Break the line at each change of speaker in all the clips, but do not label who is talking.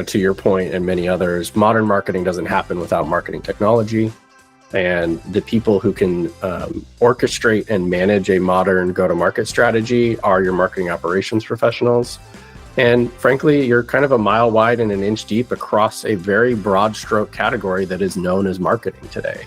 to your point and many others, modern marketing doesn't happen without marketing technology. And the people who can orchestrate and manage a modern go-to-market strategy are your marketing operations professionals. And frankly, you're kind of a mile wide and an inch deep across a very broad stroke category that is known as marketing today.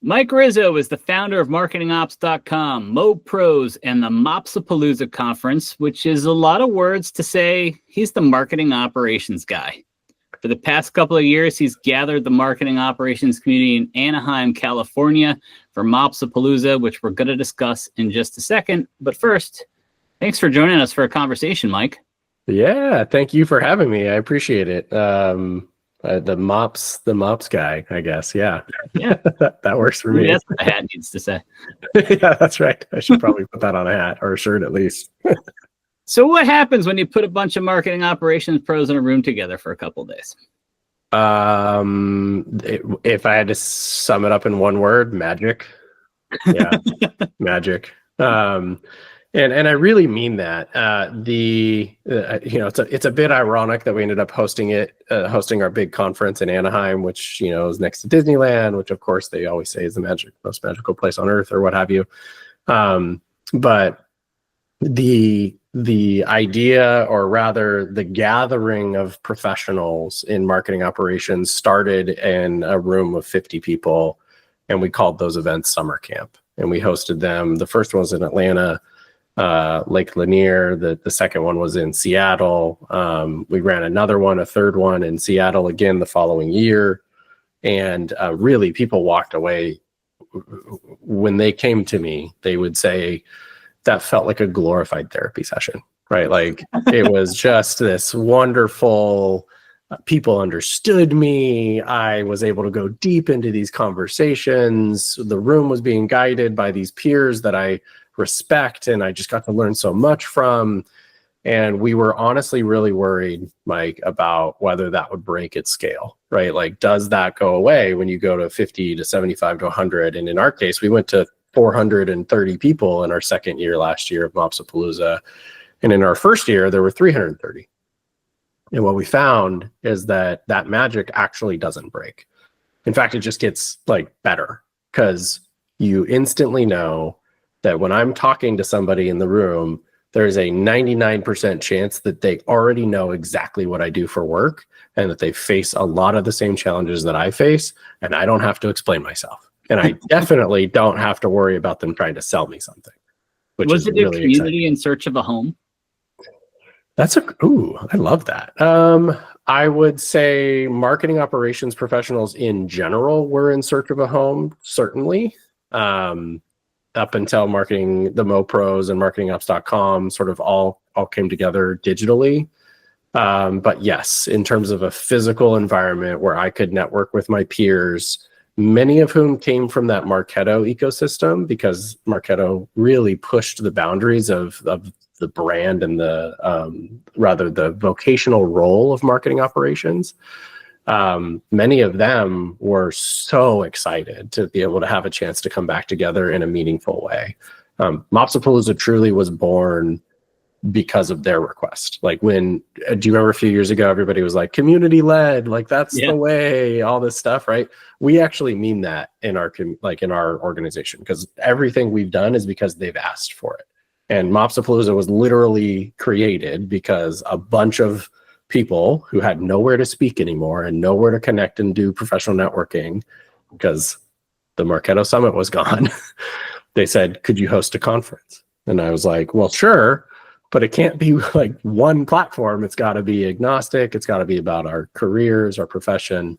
Mike Rizzo is the founder of MarketingOps.com, MoPros, and the MOps-Apalooze conference, which is a lot of words to say he's the marketing operations guy. For the past couple of years, he's gathered the marketing operations community in Anaheim, California for MOps-Apalooze, which we're going to discuss in just a second. But first, thanks for joining us for a conversation, Mike.
Yeah, thank you for having me. I appreciate it. The mops guy, I guess. Yeah. that works for me.
That's what the hat needs to say.
Yeah, that's right. I should probably put that on a hat or a shirt at least.
So what happens when you put a bunch of marketing operations pros in a room together for a couple of days?
If I had to sum it up in one word, magic. Yeah, magic. And I really mean that. It's a bit ironic that we ended up hosting our big conference in Anaheim, which is next to Disneyland, which of course they always say is the most magical place on earth or what have you. But the idea, or rather the gathering of professionals in marketing operations, started in a room of 50 people, and we called those events summer camp. And we hosted them. The first one was in Atlanta, Lake Lanier. The second one was in Seattle. We ran a third one in Seattle again the following year. And really, people walked away. When they came to me, they would say that felt like a glorified therapy session, right? Like it was just this wonderful, people understood me. I was able to go deep into these conversations. The room was being guided by these peers that I respect, and I just got to learn so much from. And we were honestly really worried, Mike, about whether that would break its scale, right? Like, does that go away when you go to 50 to 75 to 100? And in our case, we went to 430 people in our second year last year of MOps-Apalooze. And in our first year, there were 330. And what we found is that magic actually doesn't break. In fact, it just gets better, because you instantly know that when I'm talking to somebody in the room, there's a 99% chance that they already know exactly what I do for work, and that they face a lot of the same challenges that I face, and I don't have to explain myself. And I definitely don't have to worry about them trying to sell me something.
Was it really a community in search of a home?
I love that. I would say marketing operations professionals in general were in search of a home, certainly. Up until the MoPros and MarketingOps.com sort of all came together digitally. But yes, in terms of a physical environment where I could network with my peers, many of whom came from that Marketo ecosystem, because Marketo really pushed the boundaries of the brand and the vocational role of marketing operations. Many of them were so excited to be able to have a chance to come back together in a meaningful way. MOps-Apalooze truly was born because of their request. Do you remember a few years ago, everybody was like, community led, that's the way, all this stuff, right? We actually mean that in our organization, because everything we've done is because they've asked for it. And MOps-Apalooze was literally created because a bunch of people who had nowhere to speak anymore and nowhere to connect and do professional networking, because the Marketo Summit was gone, they said, could you host a conference? And I was like, well, sure. But it can't be one platform. It's got to be agnostic. It's got to be about our careers, our profession.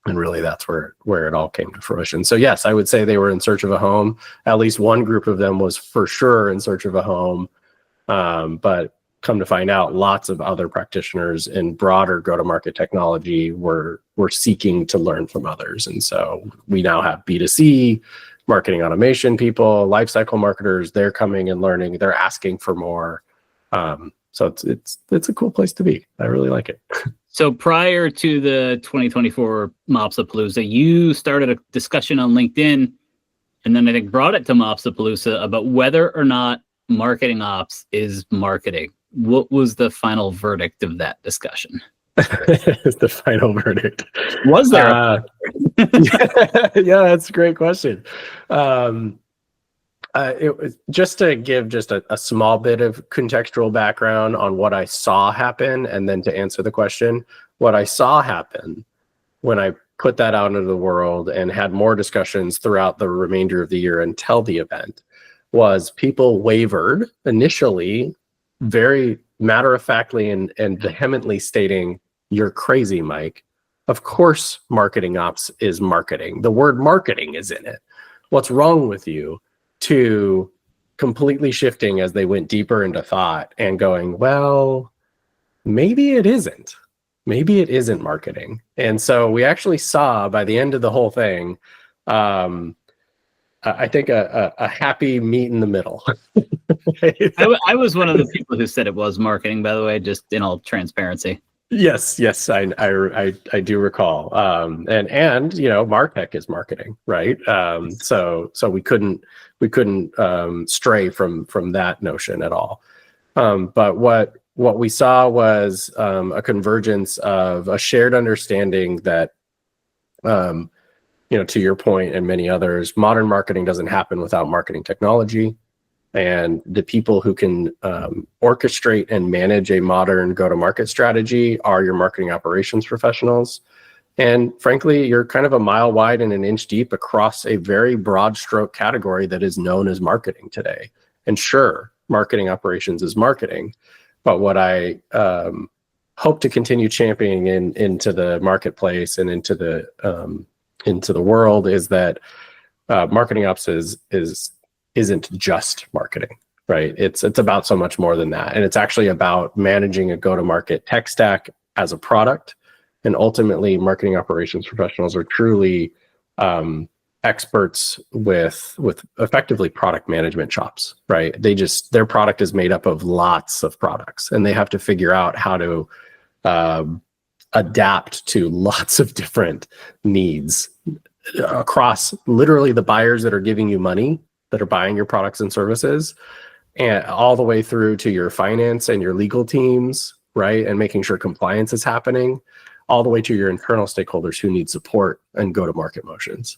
And really, that's where it all came to fruition. So yes, I would say they were in search of a home. At least one group of them was for sure in search of a home. But come to find out, lots of other practitioners in broader go-to-market technology were seeking to learn from others. And so we now have B2C, marketing automation people, lifecycle marketers. They're coming and learning. They're asking for more. So it's a cool place to be. I really like it.
So prior to the 2024 MOps-Apalooze, you started a discussion on LinkedIn and then I think brought it to MOps-Apalooze about whether or not marketing ops is marketing. What was the final verdict of that discussion?
The final verdict.
Was there?
Yeah, that's a great question. It was just to give just a small bit of contextual background on what I saw happen, and then to answer the question. What I saw happen when I put that out into the world and had more discussions throughout the remainder of the year until the event was people wavered initially, very matter-of-factly and vehemently stating, "You're crazy, Mike. Of course marketing ops is marketing. The word marketing is in it. What's wrong with you?" To completely shifting as they went deeper into thought and going, well, maybe it isn't. Maybe it isn't marketing. And so we actually saw by the end of the whole thing, I think a happy meet in the middle.
I was one of the people who said it was marketing, by the way, just in all transparency.
Yes, I do recall. And MarTech is marketing, right? So we couldn't stray from that notion at all. But what we saw was a convergence of a shared understanding that, to your point and many others, modern marketing doesn't happen without marketing technology. And the people who can orchestrate and manage a modern go-to-market strategy are your marketing operations professionals. And frankly, you're kind of a mile wide and an inch deep across a very broad stroke category that is known as marketing today. And sure, marketing operations is marketing, but what I hope to continue championing into the marketplace and into the world is that marketing ops isn't just marketing, right? It's about so much more than that. And it's actually about managing a go-to-market tech stack as a product. And ultimately, marketing operations professionals are truly experts with effectively product management chops, right? Their product is made up of lots of products, and they have to figure out how to adapt to lots of different needs across literally the buyers that are giving you money, that are buying your products and services, and all the way through to your finance and your legal teams, right? And making sure compliance is happening, all the way to your internal stakeholders who need support and go-to-market motions.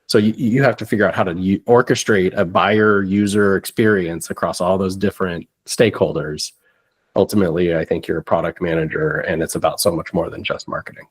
So you have to figure out how to orchestrate a buyer user experience across all those different stakeholders. Ultimately, I think you're a product manager, and it's about so much more than just marketing.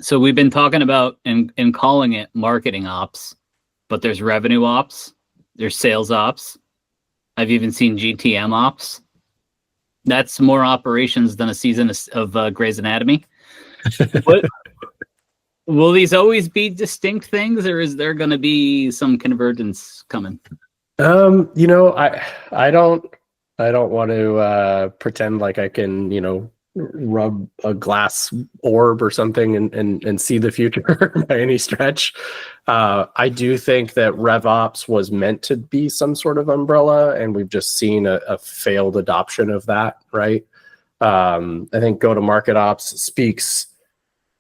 So we've been talking about and calling it marketing ops, but there's revenue ops, there's sales ops. I've even seen GTM Ops. That's more operations than a season of Grey's Anatomy. Will these always be distinct things, or is there going to be some convergence coming?
I don't want to pretend like I can, rub a glass orb or something and see the future by any stretch. I do think that RevOps was meant to be some sort of umbrella, and we've just seen a failed adoption of that, right? I think go-to-market ops speaks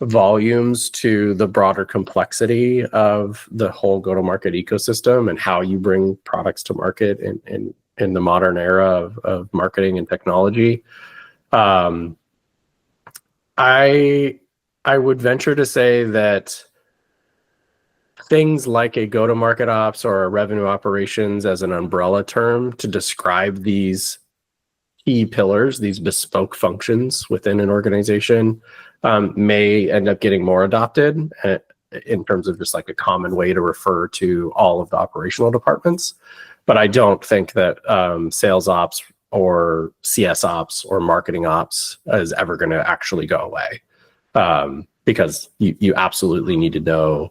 volumes to the broader complexity of the whole go-to-market ecosystem and how you bring products to market in the modern era of marketing and technology. I would venture to say that things like a go-to-market ops or a revenue operations as an umbrella term to describe these key pillars, these bespoke functions within an organization, may end up getting more adopted in terms of just like a common way to refer to all of the operational departments. But I don't think that sales ops or CS ops or marketing ops is ever going to actually go away, because you absolutely need to know,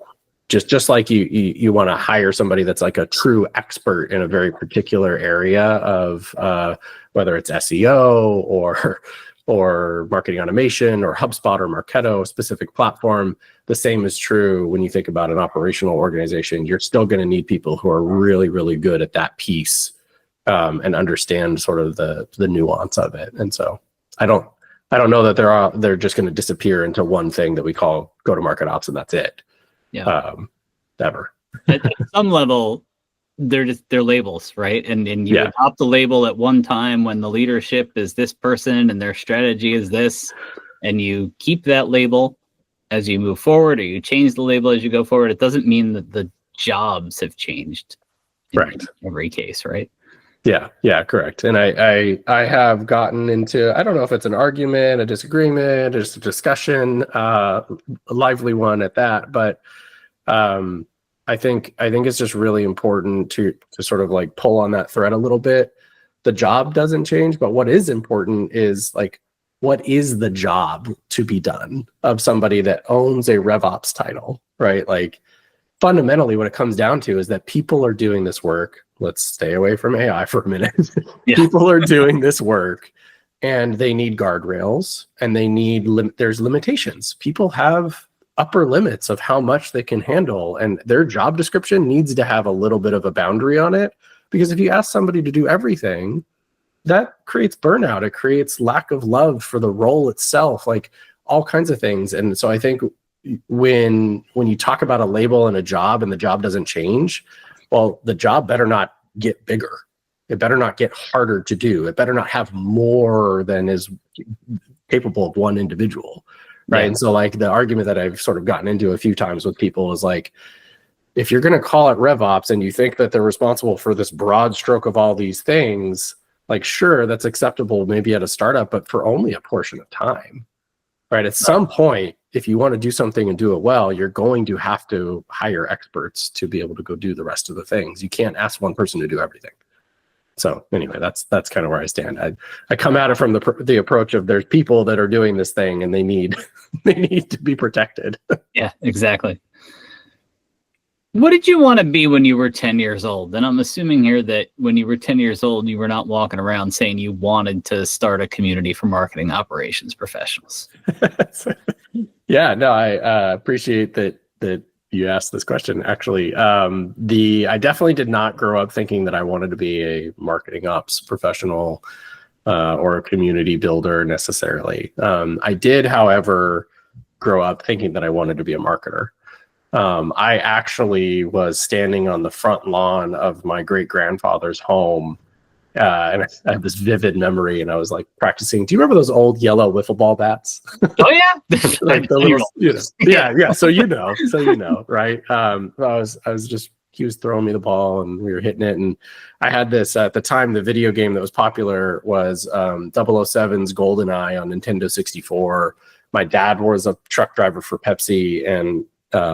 just like you want to hire somebody that's like a true expert in a very particular area of whether it's SEO or marketing automation or HubSpot or Marketo specific platform. The same is true when you think about an operational organization. You're still going to need people who are really, really good at that piece and understand sort of the nuance of it. And so I don't know that they're just going to disappear into one thing that we call go-to-market ops and that's it.
Yeah.
Ever.
at some level, they're labels, right? And you adopt the label at one time when the leadership is this person and their strategy is this, and you keep that label as you move forward, or you change the label as you go forward. It doesn't mean that the jobs have changed in every case, right?
Yeah, correct. And I have gotten into, I don't know if it's an argument, a disagreement, just a discussion, a lively one at that, but I think it's just really important to sort of like pull on that thread a little bit. The job doesn't change, but what is important is like, what is the job to be done of somebody that owns a RevOps title, right? Like fundamentally what it comes down to is that people are doing this work. Let's stay away from AI for a minute. People are doing this work and they need guardrails and they need, there's limitations. People have upper limits of how much they can handle, and their job description needs to have a little bit of a boundary on it, because if you ask somebody to do everything, that creates burnout. It creates lack of love for the role itself, like all kinds of things. And so I think when you talk about a label and a job and the job doesn't change, well, the job better not get bigger. It better not get harder to do. It better not have more than is capable of one individual. Right. Yeah. And so like the argument that I've sort of gotten into a few times with people is like, if you're going to call it RevOps and you think that they're responsible for this broad stroke of all these things, like, sure, that's acceptable maybe at a startup, but for only a portion of time. Right. At some point, if you want to do something and do it well, you're going to have to hire experts to be able to go do the rest of the things. You can't ask one person to do everything. So anyway, that's kind of where I stand. I come at it from the approach of there's people that are doing this thing and they need to be protected.
Yeah, exactly. What did you want to be when you were 10 years old? And I'm assuming here that when you were 10 years old, you were not walking around saying you wanted to start a community for marketing operations professionals.
Yeah, no, I appreciate that you asked this question. Actually, I definitely did not grow up thinking that I wanted to be a marketing ops professional or a community builder necessarily. I did, however, grow up thinking that I wanted to be a marketer. I actually was standing on the front lawn of my great-grandfather's home, and I have this vivid memory, and I was like practicing. Do you remember those old yellow wiffle ball bats?
Oh yeah,
like the little, yeah. So you know, right? He was throwing me the ball, and we were hitting it, and I had this at the time. The video game that was popular was 007's GoldenEye on Nintendo 64. My dad was a truck driver for Pepsi, and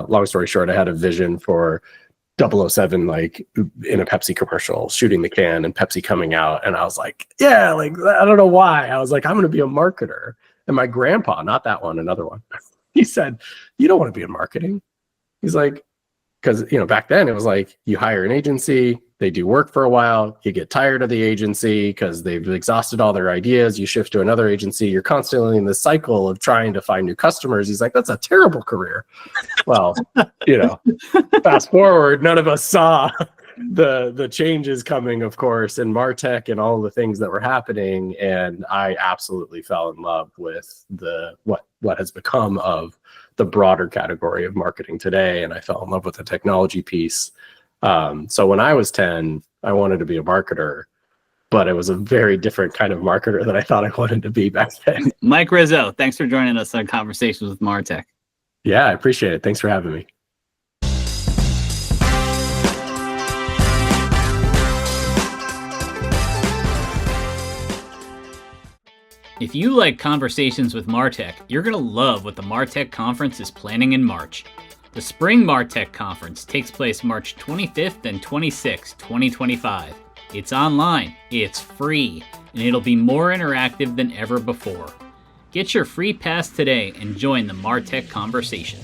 long story short, I had a vision for 007 like in a Pepsi commercial shooting the can and Pepsi coming out, and I was like, yeah, like I don't know why, I was like, I'm gonna be a marketer. And my grandpa, not that one, another one, he said, you don't want to be in marketing. He's like, because back then it was like you hire an agency, they do work for a while, you get tired of the agency because they've exhausted all their ideas, you shift to another agency, you're constantly in the cycle of trying to find new customers. He's like, that's a terrible career. Well, fast forward, none of us saw the changes coming, of course, in MarTech and all the things that were happening, and I absolutely fell in love with what has become of the broader category of marketing today, and I fell in love with the technology piece. So when I was 10, I wanted to be a marketer, but it was a very different kind of marketer than I thought I wanted to be back then.
Mike Rizzo, thanks for joining us on Conversations with MarTech.
Yeah, I appreciate it. Thanks for having me.
If you like Conversations with MarTech, you're going to love what the MarTech Conference is planning in March. The Spring MarTech Conference takes place March 25th and 26th, 2025. It's online, it's free, and it'll be more interactive than ever before. Get your free pass today and join the MarTech conversation.